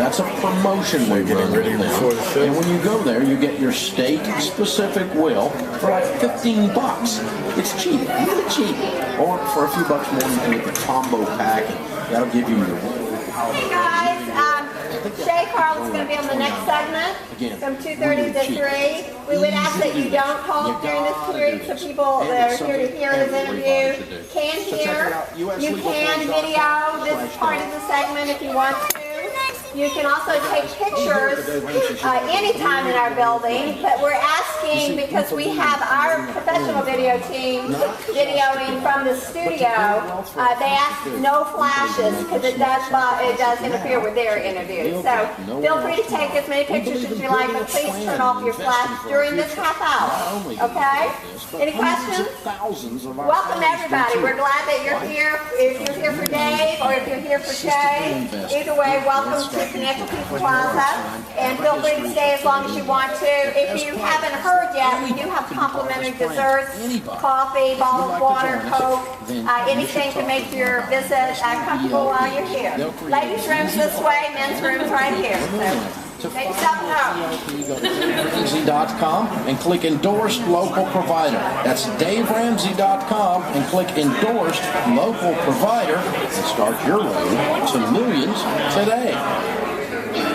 That's a promotion we're getting ready before the show. And when you go there, you get your state-specific will for like $15. It's cheap, really cheap. Or for a few bucks more, you can get the combo pack, and that'll give you your will. Hey guys, Shay Carl is going to be on the next segment from 2:30 to 3. We would ask that you don't talk during this period so people that are here to hear his interview can hear. You can video this part of the segment if you want to. You can also take pictures anytime in our building, but we're asking because we have our professional video team videoing from the studio. They ask no flashes because it does interfere with their interview. So feel free to take as many pictures as you like, but please turn off your flash during this half hour. Okay? Any questions? Welcome everybody. We're glad that you're here. If you're here for Dave or if you're here for Shay, either way, welcome to Connect People Plaza, and feel free to stay as long as you want to. If you haven't heard yet, we do have complimentary desserts, coffee, bottled water, Coke, anything to make your visit comfortable while you're here. Ladies' rooms this way, men's rooms right here. So make yourself known. You go to DaveRamsey.com and click Endorsed Local Provider. That's DaveRamsey.com and click Endorsed Local Provider and start your road to millions today.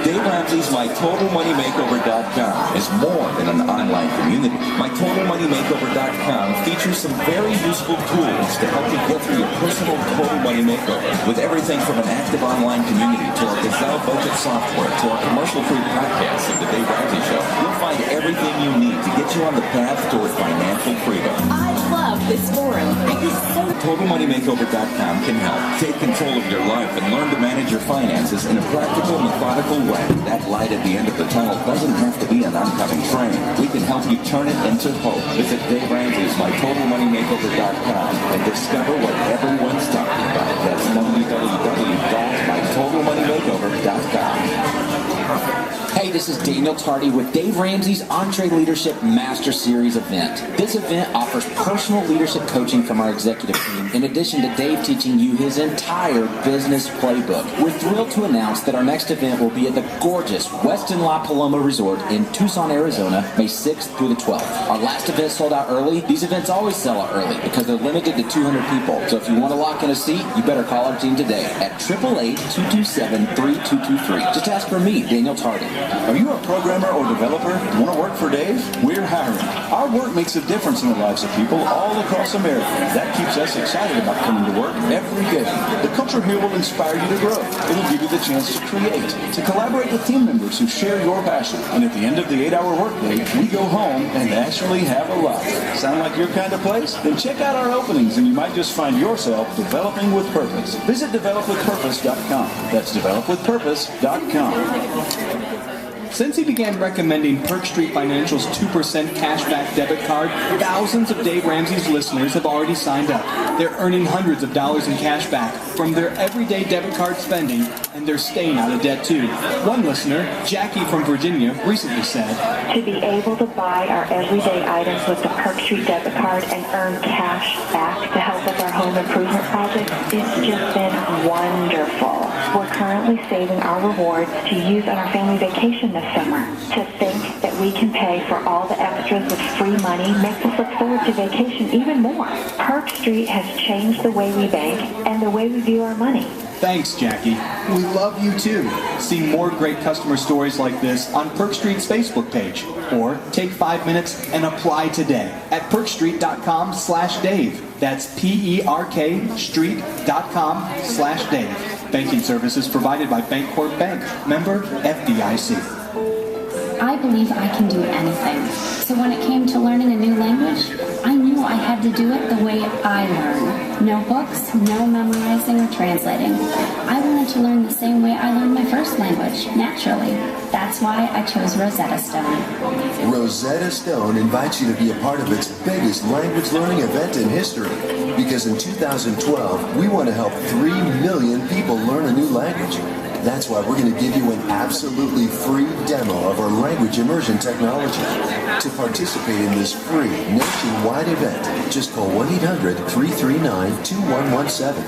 Dave Ramsey's MyTotalMoneyMakeover.com is more than an online community. MyTotalMoneyMakeover.com features some very useful tools to help you get through your personal total money makeover. With everything from an active online community to our Gazelle budget software to our commercial-free podcast of The Dave Ramsey Show, you'll find everything you need to get you on the path toward financial freedom. I love this forum. It is so TotalMoneyMakeover.com can help. Take control of your life and learn to manage your finances in a practical, methodical way. That light at the end of the tunnel doesn't have to be an oncoming train. We can help you turn it into hope. Visit Dave Ramsey's MyTotalMoneyMakeover.com and discover what everyone's talking about. That's www.mytotalmoneymakeover.com. Hey, this is Daniel Tardy with Dave Ramsey's Entree Leadership Master Series event. This event offers personal leadership coaching from our executive team, in addition to Dave teaching you his entire business playbook. We're thrilled to announce that our next event will be at the gorgeous Westin La Paloma Resort in Tucson, Arizona, May 6th through the 12th. Our last event sold out early. These events always sell out early because they're limited to 200 people. So if you want to lock in a seat, you better call our team today at 888-227-3223. Just ask for me, Daniel Tardy. Are you a programmer or developer? Want to work for Dave? We're hiring. Our work makes a difference in the lives of people all across America. That keeps us excited about coming to work every day. The culture here will inspire you to grow. It'll give you the chance to create, to collaborate with team members who share your passion. And at the end of the 8-hour workday, we go home and actually have a life. Sound like your kind of place? Then check out our openings and you might just find yourself developing with purpose. Visit developwithpurpose.com. That's developwithpurpose.com. Since he began recommending Perk Street Financial's 2% cashback debit card, thousands of Dave Ramsey's listeners have already signed up. They're earning hundreds of dollars in cash back from their everyday debit card spending, and they're staying out of debt too. One listener, Jackie from Virginia, recently said, "To be able to buy our everyday items with the Perk Street debit card and earn cash back to help with our home improvement project, it's just been wonderful. We're currently saving our rewards to use on our family vacation this summer. To think that we can pay for all the extras with free money makes us look forward to vacation even more. Perk Street has changed the way we bank and the way we view our money." Thanks, Jackie. We love you too. See more great customer stories like this on Perk Street's Facebook page. Or take 5 minutes and apply today at perkstreet.com/Dave. That's PERK street.com/Dave. Banking services provided by Bancorp Bank. Member FDIC. I believe I can do anything. So when it came to learning a new language, I knew I had to do it the way I learn. No books, no memorizing or translating. I wanted to learn the same way I learned my first language, naturally. That's why I chose Rosetta Stone. Rosetta Stone invites you to be a part of its biggest language learning event in history. Because in 2012, we want to help 3 million people learn a new language. That's why we're going to give you an absolutely free demo of our language immersion technology. To participate in this free nationwide event, just call 1-800-339-2117.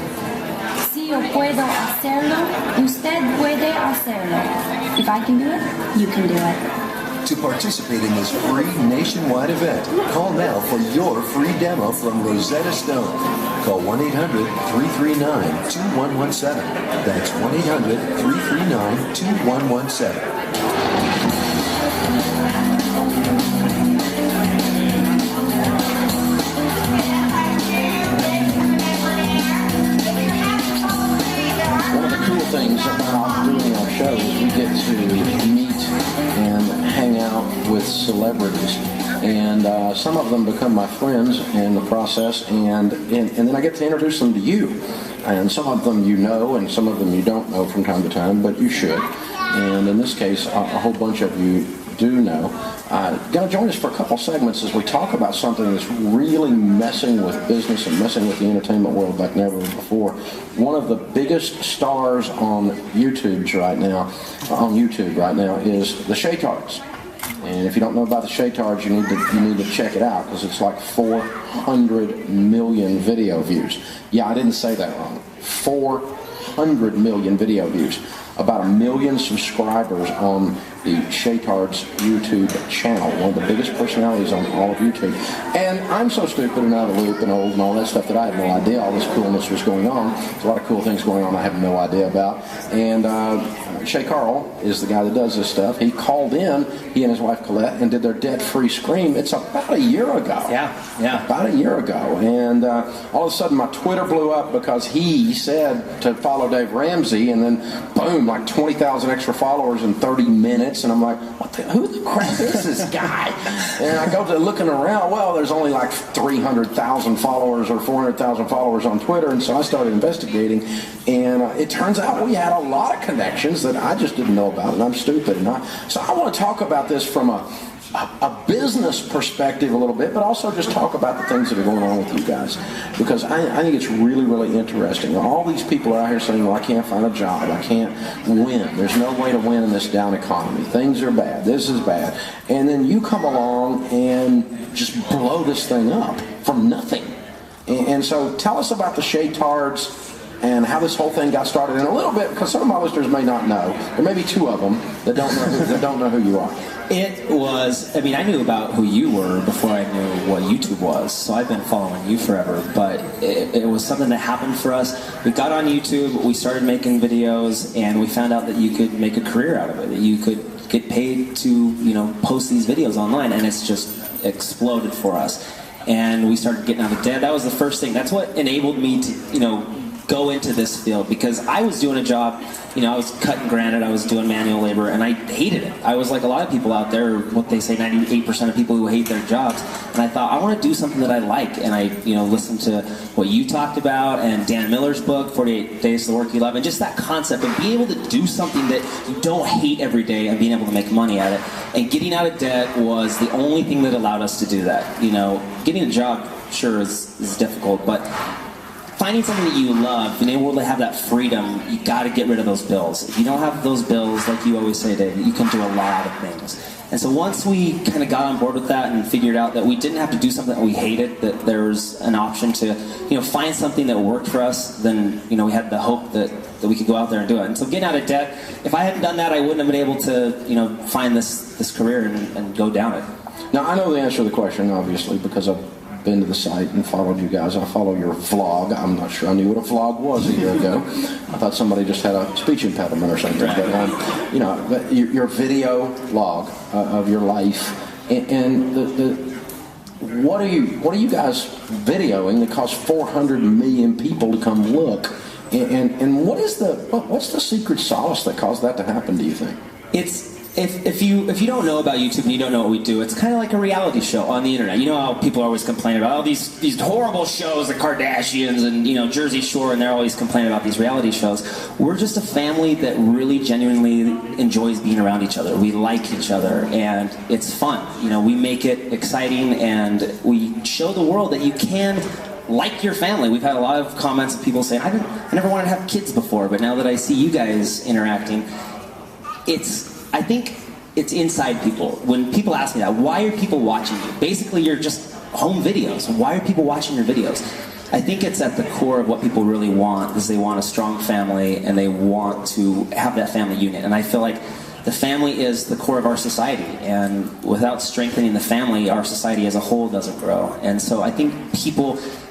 Si yo puedo hacerlo, usted puede hacerlo. adversarial. If I can do it, you can do it. To participate in this free nationwide event, call now for your free demo from Rosetta Stone. Call 1-800-339-2117. That's 1-800-339-2117. Things about doing our show is we get to meet and hang out with celebrities, and some of them become my friends in the process, and then I get to introduce them to you, and some of them you know and some of them you don't know from time to time, but you should, and in this case a whole bunch of you do know. Going to join us for a couple segments as we talk about something that's really messing with business and messing with the entertainment world like never before. One of the biggest stars on YouTube right now is the Shay Tards. And if you don't know about the Shay Tards, you need to check it out because it's like 400 million video views. Yeah, I didn't say that wrong. 400 million video views. About 1 million subscribers on the Shay Tards YouTube channel, one of the biggest personalities on all of YouTube. And I'm so stupid and out of the loop and old and all that stuff that I had no idea all this coolness was going on. There's a lot of cool things going on I have no idea about. And Shay Carl is the guy that does this stuff. He called in, he and his wife Colette, and did their debt-free scream. It's about a year ago. Yeah. About a year ago. And all of a sudden my Twitter blew up because he said to follow Dave Ramsey, and then boom, like 20,000 extra followers in 30 minutes. And I'm like, who the crap is this guy? And I go to looking around, well, there's only like 300,000 followers or 400,000 followers on Twitter. And so I started investigating, and it turns out we had a lot of connections that I just didn't know about, and I'm stupid. So I want to talk about this from a business perspective a little bit, but also just talk about the things that are going on with you guys, because I think it's really, really interesting. All these people are out here saying, well, I can't find a job, I can't win, there's no way to win in this down economy, things are bad, this is bad, and then you come along and just blow this thing up from nothing. And so tell us about the Shay Tards and how this whole thing got started, and a little bit, because some of my listeners may not know. There may be two of them that don't know who you are. It was, I knew about who you were before I knew what YouTube was, so I've been following you forever, but it was something that happened for us. We got on YouTube, we started making videos, and we found out that you could make a career out of it, that you could get paid to, post these videos online, and it's just exploded for us. And we started getting out of debt. That was the first thing. That's what enabled me to, go into this field, because I was doing a job, I was cutting granite, I was doing manual labor, and I hated it. I was like a lot of people out there, what they say, 98% of people who hate their jobs, and I thought, I want to do something that I like, and I, listened to what you talked about, and Dan Miller's book, 48 Days to the Work You Love, and just that concept of being able to do something that you don't hate every day and being able to make money at it, and getting out of debt was the only thing that allowed us to do that. Getting a job, sure, is difficult, but finding something that you love, being able to have that freedom, you got to get rid of those bills. If you don't have those bills, like you always say, Dave, you can do a lot of things. And so once we kind of got on board with that and figured out that we didn't have to do something that we hated, that there was an option to, find something that worked for us, then, we had the hope that we could go out there and do it. And so getting out of debt, if I hadn't done that, I wouldn't have been able to, find this career and go down it. Now, I know the answer to the question, obviously, because I've been to the site and followed you guys. I follow your vlog. I'm not sure I knew what a vlog was a year ago. I thought somebody just had a speech impediment or something. Right. But your video log of your life, and what are you guys videoing that caused 400 million people to come look? And what's the secret sauce that caused that to happen, do you think? It's If you don't know about YouTube and you don't know what we do, it's kind of like a reality show on the internet. You know how people always complain about all these horrible shows, the Kardashians and Jersey Shore, and they're always complaining about these reality shows. We're just a family that really genuinely enjoys being around each other. We like each other, and it's fun. We make it exciting, and we show the world that you can like your family. We've had a lot of comments of people saying, I never wanted to have kids before, but now that I see you guys interacting, I think it's inside people. When people ask me that, why are people watching you? Basically, you're just home videos. Why are people watching your videos? I think it's at the core of what people really want, is they want a strong family and they want to have that family unit. And I feel like the family is the core of our society, and without strengthening the family, our society as a whole doesn't grow. And so I think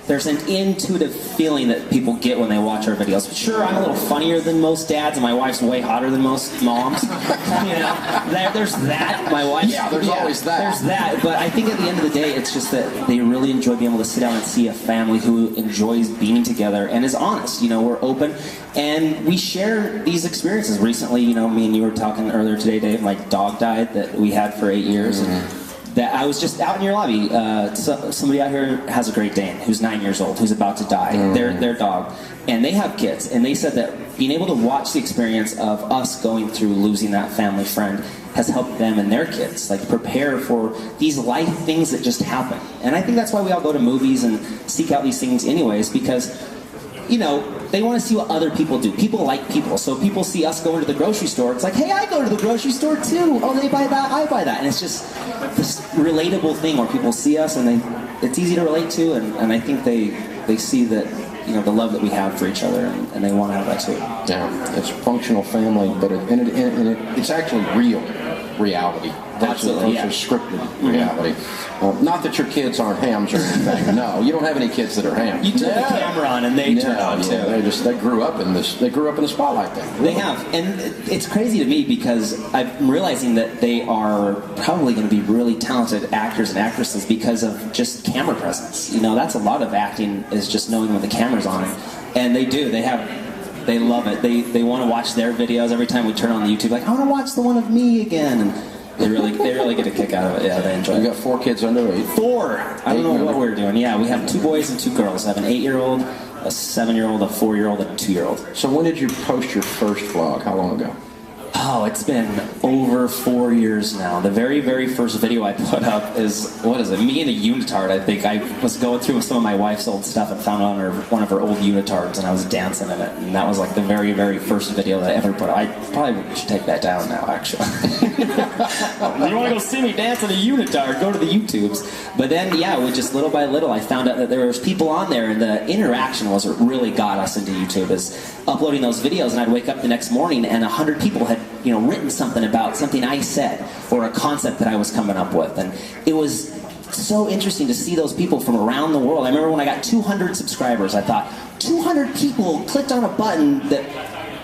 there's an intuitive feeling that people get when they watch our videos. Sure, I'm a little funnier than most dads, and my wife's way hotter than most moms. There's that. My wife. Yeah, there's always that. There's that. But I think at the end of the day, it's just that they really enjoy being able to sit down and see a family who enjoys being together and is honest. We're open, and we share these experiences. Recently, me and you were talking earlier today, Dave. My dog died that we had for 8 years. And that I was just out in your lobby. Somebody out here has a Great Dane who's 9 years old, who's about to die. Their dog, and they have kids, and they said that being able to watch the experience of us going through losing that family friend has helped them and their kids prepare for these life things that just happen. And I think that's why we all go to movies and seek out these things anyways, because they want to see what other people do. People like people. So people see us going to the grocery store. It's like, hey, I go to the grocery store too. Oh, they buy that, I buy that. And it's just this relatable thing where people see us and it's easy to relate to. And I think they see that, the love that we have for each other, and they want to have that too. Yeah, it's functional family, but it's actually real reality. Absolutely, That's a scripted reality. Not that your kids aren't hams or anything. No, you don't have any kids that are hams. You turn the camera on and they turn on too. They grew up in this. They grew up in the spotlight thing. They have, and it's crazy to me because I'm realizing that they are probably going to be really talented actors and actresses because of just camera presence. That's a lot of acting, is just knowing when the camera's on, and they do. They love it. They want to watch their videos every time we turn on the YouTube. Like, I want to watch the one of me again. And they really get a kick out of it. Yeah, they enjoy it. You got 4 kids under 8. 4. I don't know what we're doing. Yeah, we have 2 boys and 2 girls. I have an 8-year-old, a 7-year-old, a 4-year-old, and a 2-year-old. So when did you post your first vlog? How long ago? Oh, it's been over 4 years now. The very, very first video I put up is, me in a unitard, I think. I was going through some of my wife's old stuff and found on one of her old unitards, and I was dancing in it. And that was the very, very first video that I ever put up. I probably should take that down now, actually. You want to go see me dance in a unitard, go to the YouTubes. But then, we just little by little, I found out that there was people on there, and the interaction was what really got us into YouTube, is uploading those videos, and I'd wake up the next morning, and 100 people had written something about something I said or a concept that I was coming up with. And it was so interesting to see those people from around the world. I remember when I got 200 subscribers, I thought, 200 people clicked on a button that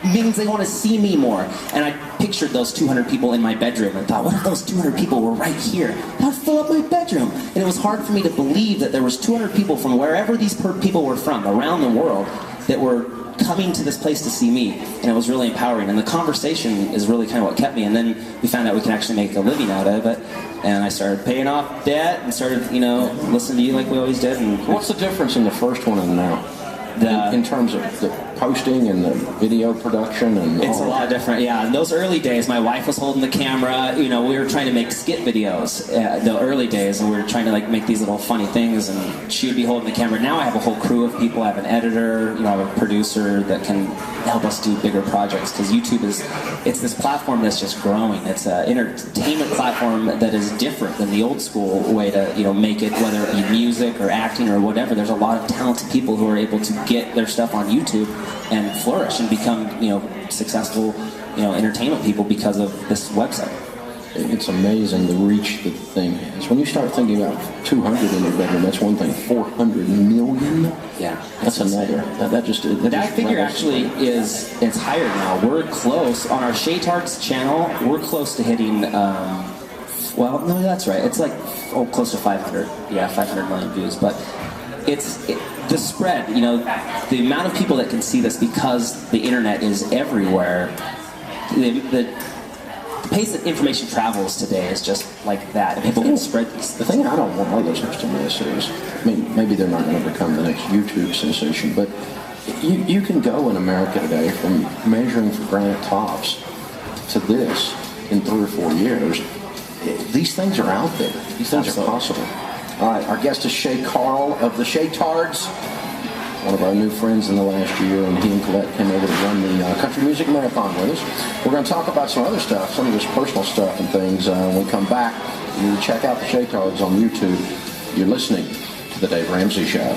means they want to see me more. And I pictured those 200 people in my bedroom and thought, what if those 200 people were right here? That would fill up my bedroom. And it was hard for me to believe that there was 200 people from wherever these people were from around the world that were coming to this place to see me, and it was really empowering. And the conversation is really kind of what kept me. And then we found out we can actually make a living out of it, and I started paying off debt and started, listening to you like we always did. And what's the difference in the first one and now? In terms of the posting and the video production and it's a lot different. Yeah, in those early days, my wife was holding the camera. We were trying to make skit videos the early days, and we were trying to make these little funny things, and she would be holding the camera. Now I have a whole crew of people. I have an editor, I have a producer that can help us do bigger projects, because YouTube it's this platform that's just growing. It's an entertainment platform that is different than the old school way to make it, whether it be music or acting or whatever. There's a lot of talented people who are able to get their stuff on YouTube and flourish and become successful entertainment people because of this website. It's amazing the reach the thing has. When you start thinking about 200 in your bedroom, that's one thing. 400 million? Yeah. That's another. That figure actually it's higher now. We're close. On our Shay Tarts channel, we're close to hitting, well, no, that's right. It's close to 500. Yeah, 500 million views. But the spread, the amount of people that can see this, because the internet is everywhere, the pace that information travels today is just like that. People can spread this. The thing I don't want our listeners to miss is, maybe they're not going to become the next YouTube sensation, but you can go in America today from measuring for granite tops to this in 3 or 4 years. These things are out there. These things are possible. All right, our guest is Shay Carl of the Shay Tards, one of our new friends in the last year, and he and Colette came over to run the Country Music Marathon with us. We're going to talk about some other stuff, some of his personal stuff and things. When we come back, you check out the Shay Tards on YouTube. You're listening to The Dave Ramsey Show.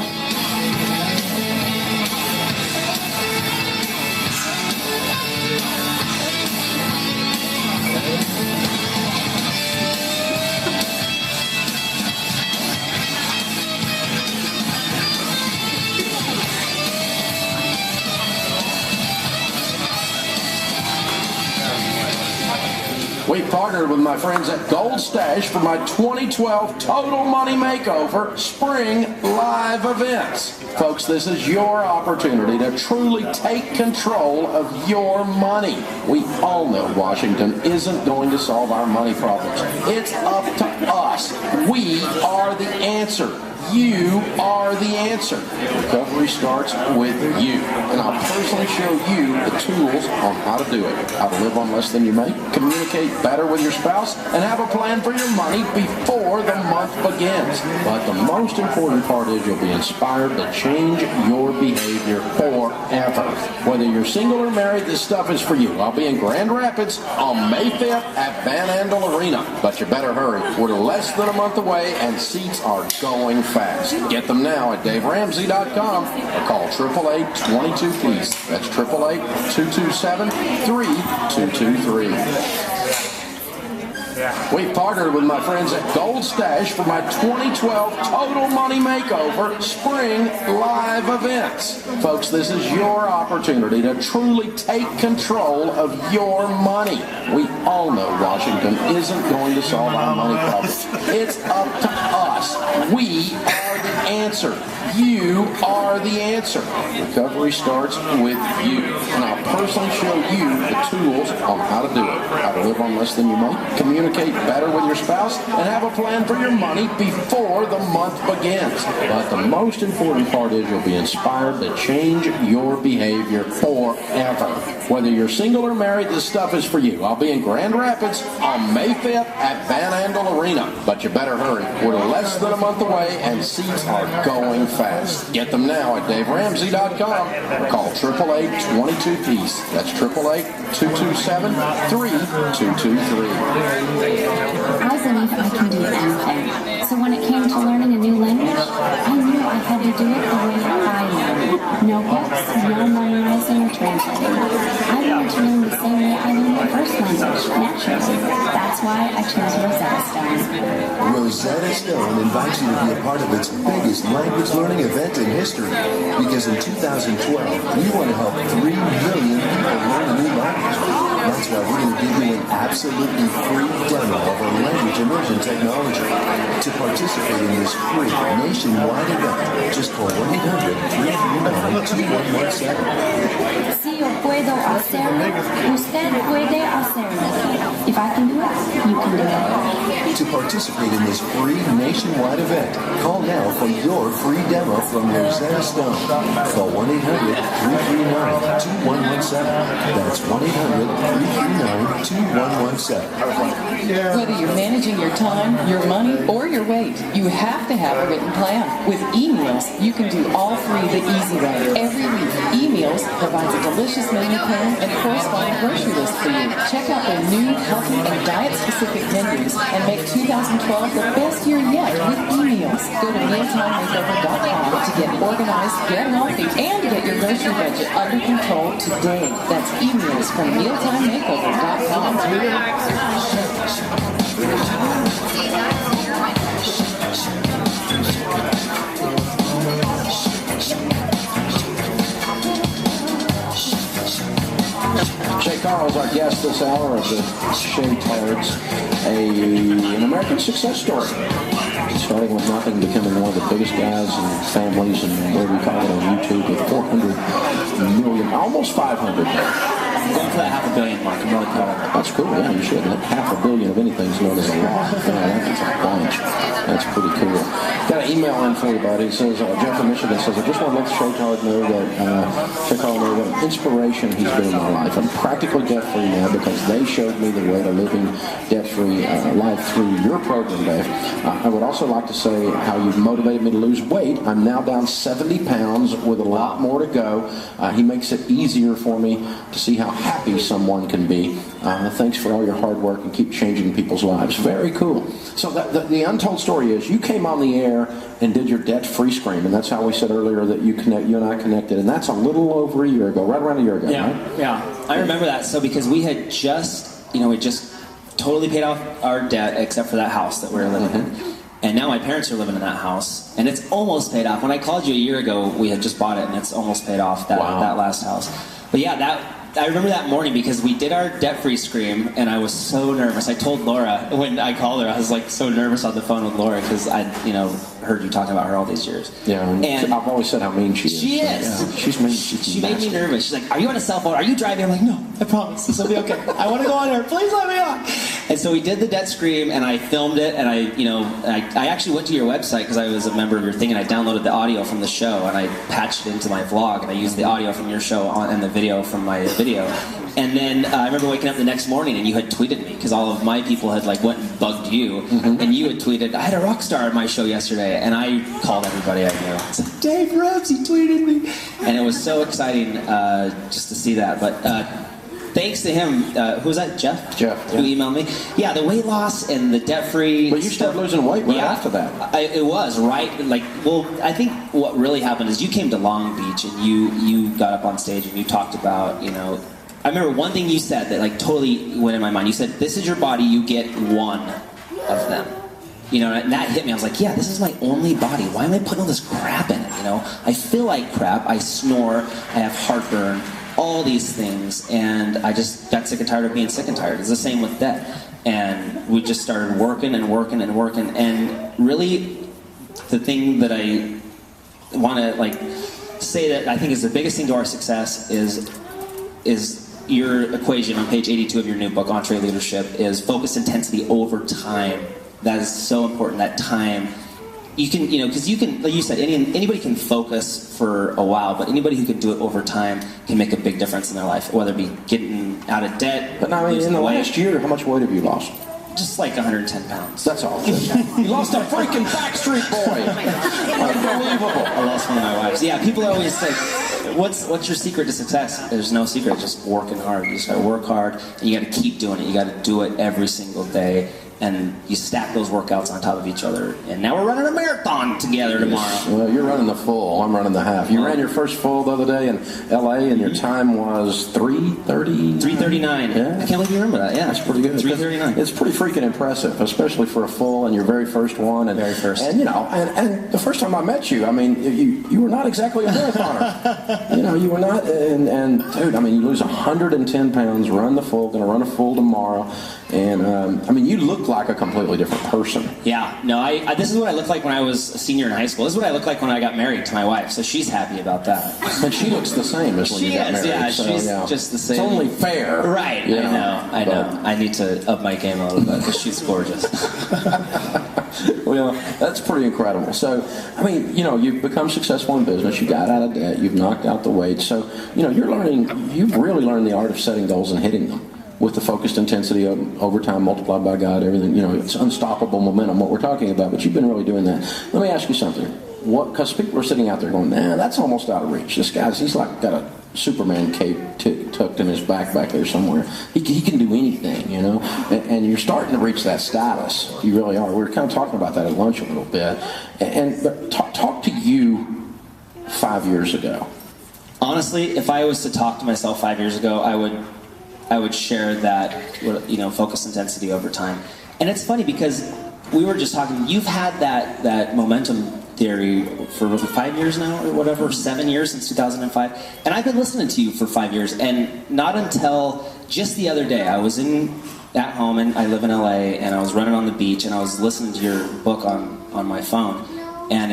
We partnered with my friends at Gold Stash for my 2012 Total Money Makeover Spring Live events. Folks, this is your opportunity to truly take control of your money. We all know Washington isn't going to solve our money problems. It's up to us. We are the answer. You are the answer. Recovery starts with you. And I'll personally show you the tools on how to do it. How to live on less than you make, communicate better with your spouse, and have a plan for your money before the month begins. But the most important part is you'll be inspired to change your behavior forever. Whether you're single or married, this stuff is for you. I'll be in Grand Rapids on May 5th at Van Andel Arena. But you better hurry. We're less than a month away and seats are going fast. Get them now at DaveRamsey.com or call 888-22-PEACE. That's 888-227-3223. We've partnered with my friends at Gold Stash for my 2012 Total Money Makeover Spring Live events. Folks, this is your opportunity to truly take control of your money. We all know Washington isn't going to solve our money problems. It's up to us. We are the answer. You are the answer. Recovery starts with you. And I'll personally show you the tools on how to do it. How to live on less than you make, communicate better with your spouse, and have a plan for your money before the month begins. But the most important part is you'll be inspired to change your behavior forever. Whether you're single or married, this stuff is for you. I'll be in Grand Rapids on May 5th at Van Andel Arena. But you better hurry. We're less than a month away and seats are going fast. Get them now at DaveRamsey.com or call 888-22-PEACE. That's 888-227-3223. I believe I can do anything. So when it came to learning a new language, I knew I had to do it the way I learned. No books, no memorizing or translating. I wanted to learn the same way I learned my first language, naturally. That's why I chose Rosetta Stone. Rosetta Stone invites you to be a part of its biggest language learning event in history. Because in 2012, we want to help 3 million people learn a new language. That's why we're going to give you an absolutely free demo of our language immersion technology. To participate in this free nationwide event, just call 1-800-339-2117. Si yo puedo hacerlo, usted puede hacerlo. If I can do it, you can do it. To participate in this free nationwide event, call now for your free demo from Rosetta Stone. Call 1-800-339-2117. That's 1-800-339-2117. Whether you're managing your time, your money, or your weight, you have to have a written plan. With e-meals, you can do all three the easy way. Every week, e-meals provides a delicious menu plan and corresponding grocery list for you. Check out their new healthy and diet-specific menus and make 2012 the best year yet with e-meals. Go to mealtimemakeover.com to get organized, get healthy, and get your grocery budget under control today. That's e-meals from mealtimemakeover.com. Shay Carl is our guest this hour of the Shay Tards, an American success story. Starting with nothing, becoming one of the biggest guys and families and where we call it on YouTube with 400 million, almost 500 now. I'm going for that $500 million mark. I'm really proud of it. That's cool. Yeah, you should. $500 million of anything is known as a lot. That's a bunch. That's pretty cool. Got an email in for you, buddy. It says, Jeff from Michigan says, I just want to let Shay Carl know that what an inspiration he's been in my life. I'm practically debt-free now because they showed me the way to living debt-free life through your program, Dave. I would also like to say how you've motivated me to lose weight. I'm now down 70 pounds with a lot more to go. He makes it easier for me to see how happy someone can be. Thanks for all your hard work and keep changing people's lives. Very cool. So the untold story is you came on the air and did your debt-free scream, and that's how we said earlier that you and I connected, and that's a little over a year ago, right around a year ago, yeah, right? Yeah, I remember that. So because we had just totally paid off our debt except for that house that we were living in. And now my parents are living in that house, and it's almost paid off. When I called you a year ago, we had just bought it, and it's almost paid off, that last house. But yeah, I remember that morning because we did our debt-free scream, and I was so nervous. I told Laura when I called her, I was like so nervous on the phone with Laura because I, heard you talking about her all these years. Yeah, and I've always said how mean she is. She is. Yeah, she's mean. She made me nervous. She's like, "Are you on a cell phone? Are you driving?" I'm like, "No, I promise. This will be okay. I want to go on there. Please let me on." And so we did the debt scream, and I filmed it, and I actually went to your website because I was a member of your thing, and I downloaded the audio from the show, and I patched it into my vlog, and I used the audio from your show and the video from my video. And then I remember waking up the next morning, and you had tweeted me because all of my people had went and bugged you, and you had tweeted, "I had a rock star at my show yesterday," and I called everybody I knew. I said, "Dave Ramsey tweeted me," and it was so exciting just to see that. But thanks to him, who was that? Jeff, who emailed me. Yeah, the weight loss and the debt-free. But you started losing weight right after that. It was right. I think what really happened is you came to Long Beach and you got up on stage and you talked about I remember one thing you said that totally went in my mind. You said, "This is your body. You get one of them." And that hit me. I was like, yeah, this is my only body. Why am I putting all this crap in it? I feel like crap. I snore. I have heartburn. All these things. And I just got sick and tired of being sick and tired. It's the same with debt. And we just started working and working and working. And really, the thing that I want to say that I think is the biggest thing to our success is your equation on page 82 of your new book, Entree Leadership, is focused intensity over time. That is so important, that time. You can, because you can, like you said, anybody can focus for a while, but anybody who can do it over time can make a big difference in their life, whether it be getting out of debt. But in the last year, how much weight have you lost? Just 110 pounds. That's all. You lost a freaking Backstreet Boy. Unbelievable. I lost one of my wives. Yeah, people are always like, what's your secret to success? There's no secret, just working hard. You just gotta work hard, and you gotta keep doing it. You gotta do it every single day. And you stack those workouts on top of each other. And now we're running a marathon together tomorrow. Well, you're running the full. I'm running the half. You ran your first full the other day in L.A. and your time was 3:30? 3:39. Yeah. I can't believe you remember that. Yeah, that's pretty good. 3:39. It's pretty freaking impressive, especially for a full and your very first one. And very first. And and the first time I met you, you were not exactly a marathoner. You were not. And dude, you lose 110 pounds, run the full. Going to run a full tomorrow. And you look like a completely different person. Yeah, no, this is what I looked like when I was a senior in high school. This is what I looked like when I got married to my wife, so she's happy about that. And she looks the same as when you got married. Yeah, she's just the same. It's only fair. Right, yeah. I know. I need to up my game a little bit because she's gorgeous. Well, that's pretty incredible. So, you've become successful in business. You got out of debt. You've knocked out the weight. So, you've really learned the art of setting goals and hitting them. With the focused intensity of overtime multiplied by God, everything, it's unstoppable momentum, what we're talking about, but you've been really doing that. Let me ask you something. Because people are sitting out there going, that's almost out of reach. This guy's, he's got a Superman cape tucked in his back there somewhere. He can do anything, and you're starting to reach that status. You really are. We were kind of talking about that at lunch a little bit. But talk to you 5 years ago. Honestly, if I was to talk to myself 5 years ago, I would share that, focus intensity over time. And it's funny because we were just talking, you've had that momentum theory for 5 years now or whatever, 7 years since 2005. And I've been listening to you for 5 years, and not until just the other day, I was at home, and I live in LA, and I was running on the beach, and I was listening to your book on my phone, and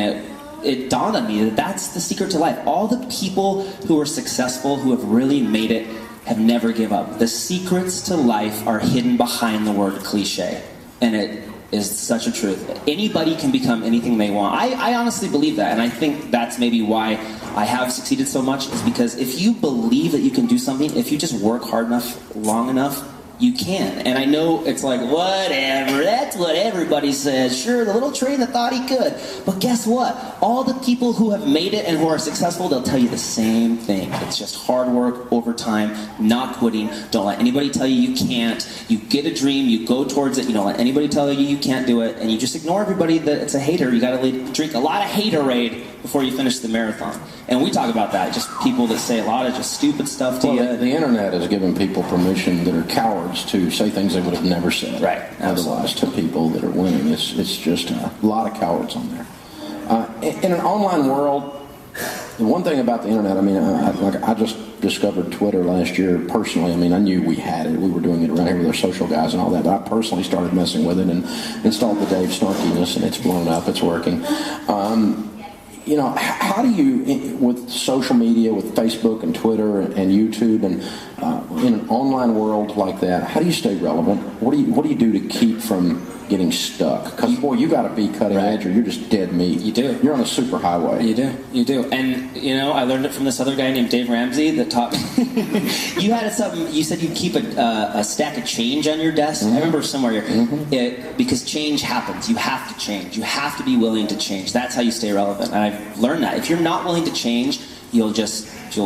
it dawned on me that that's the secret to life. All the people who are successful, who have really made it, have never give up. The secrets to life are hidden behind the word cliche. And it is such a truth. Anybody can become anything they want. I honestly believe that, and I think that's maybe why I have succeeded so much, is because if you believe that you can do something, if you just work hard enough, long enough, you can. And I know it's like, whatever, that's what everybody says. Sure, the little train that thought he could. But guess what? All the people who have made it and who are successful, they'll tell you the same thing. It's just hard work, overtime, not quitting. Don't let anybody tell you you can't. You get a dream, you go towards it. You don't let anybody tell you you can't do it. And you just ignore everybody that it's a hater. You gotta drink a lot of haterade before you finish the marathon. And we talk about that. Just people that say a lot of just stupid stuff to you. The internet has given people permission that are cowards to say things they would have never said. Right. Otherwise, to people that are winning. It's just a lot of cowards on there. In an online world, the one thing about the internet, discovered Twitter last year personally. I mean, I knew we had it. We were doing it around here with our social guys and all that. But I personally started messing with it and installed the Dave Snarkiness, and it's blown up. It's working. You know, how do you, with social media, with Facebook and Twitter and YouTube, and in an online world like that, how do you stay relevant? What do you do to keep from getting stuck? Because, boy, you got to be cutting edge or you're just dead meat. You do. You're on the super highway. You do. And, you know, I learned it from this other guy named Dave Ramsey that taught me. You had something, you said you'd keep a stack of change on your desk. I remember somewhere here, because change happens. You have to change. You have to be willing to change. That's how you stay relevant. And I've learned that. If you're not willing to change, you'll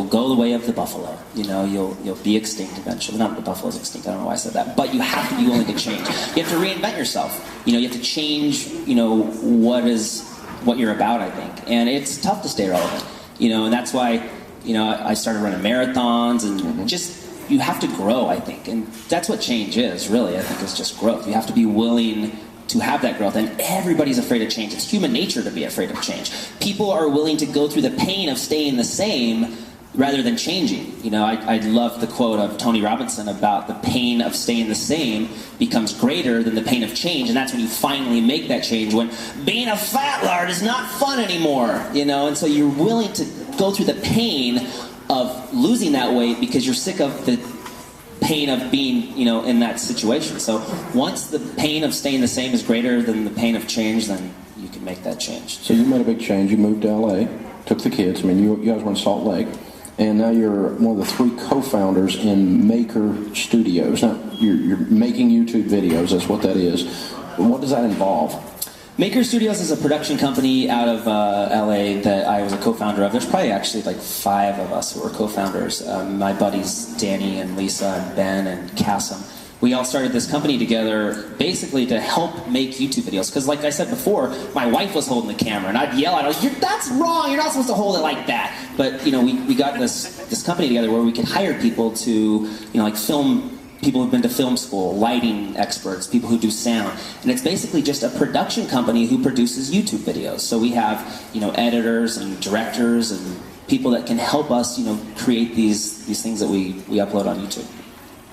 go the way of the buffalo. You know, you'll be extinct eventually. Not the buffalo's extinct, I don't know why I said that. But you have to be willing to change. You have to reinvent yourself. You know, you have to change, you know, what you're about, I think. And it's tough to stay relevant. You know, and that's why, you know, I started running marathons and just, you have to grow, I think. And that's what change is, really, I think, is just growth. You have to be willing to have that growth, and everybody's afraid of change. It's human nature to be afraid of change. People are willing to go through the pain of staying the same rather than changing. You know, I love the quote of Tony Robinson about the pain of staying the same becomes greater than the pain of change, and that's when you finally make that change, when being a fat lard is not fun anymore, you know, and so you're willing to go through the pain of losing that weight because you're sick of the pain of being, you know, in that situation. So once the pain of staying the same is greater than the pain of change, then you can make that change. So you made a big change. You moved to LA, took the kids. I mean, you guys were in Salt Lake, and now you're one of the 3 co-founders in Maker Studios. Now, you're making YouTube videos. That's what that is. What does that involve? Maker Studios is a production company out of LA that I was a co-founder of. There's probably actually like 5 of us who were co-founders. My buddies Danny and Lisa and Ben and Cassim. We all started this company together basically to help make YouTube videos. Because like I said before, my wife was holding the camera and I'd yell at her, that's wrong, you're not supposed to hold it like that. But you know, we got this company together where we could hire people to, you know, like film, people who've been to film school, lighting experts, people who do sound. And it's basically just a production company who produces YouTube videos. So we have, you know, editors and directors and people that can help us, you know, create these things that we upload on YouTube.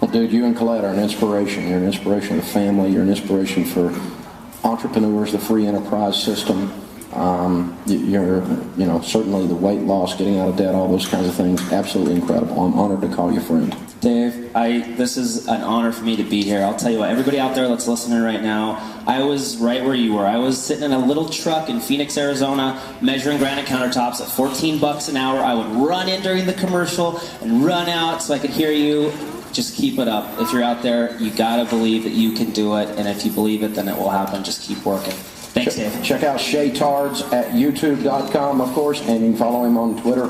Well, dude, you and Colette are an inspiration. You're an inspiration to the family. You're an inspiration for entrepreneurs, the free enterprise system. You're, you know, certainly the weight loss, getting out of debt, all those kinds of things. Absolutely incredible. I'm honored to call you friend. Dave, this is an honor for me to be here. I'll tell you what, everybody out there that's listening right now, I was right where you were. I was sitting in a little truck in Phoenix, Arizona, measuring granite countertops at $14 an hour. I would run in during the commercial and run out so I could hear you. Just keep it up. If you're out there, you gotta believe that you can do it, and if you believe it, then it will happen. Just keep working. Thanks, Dave. Check out Shay Tards at youtube.com, of course, and you can follow him on Twitter.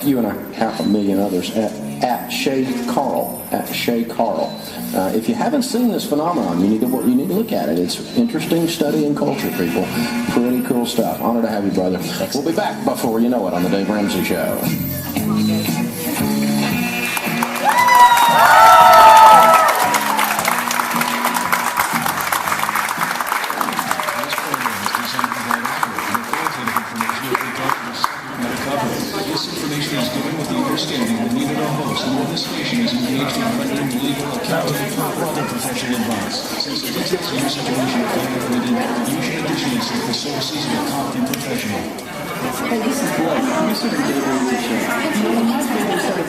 You and 500,000 others at Shay Carl. At Shay Carl. If you haven't seen this phenomenon, you need to look at it. It's interesting study in culture, people. Pretty cool stuff. Honor to have you, brother. Thanks. We'll be back before you know it on the Dave Ramsey Show. This information is given with the understanding that neither the host nor the station is engaged in rendering legal, accounting, or other professional advice. Since the details of your situation are complicated, you should additionally seek the services of a competent professional. Hey, this is Blake. I'm listening to the Dave Ramsey Show. You know, when my family started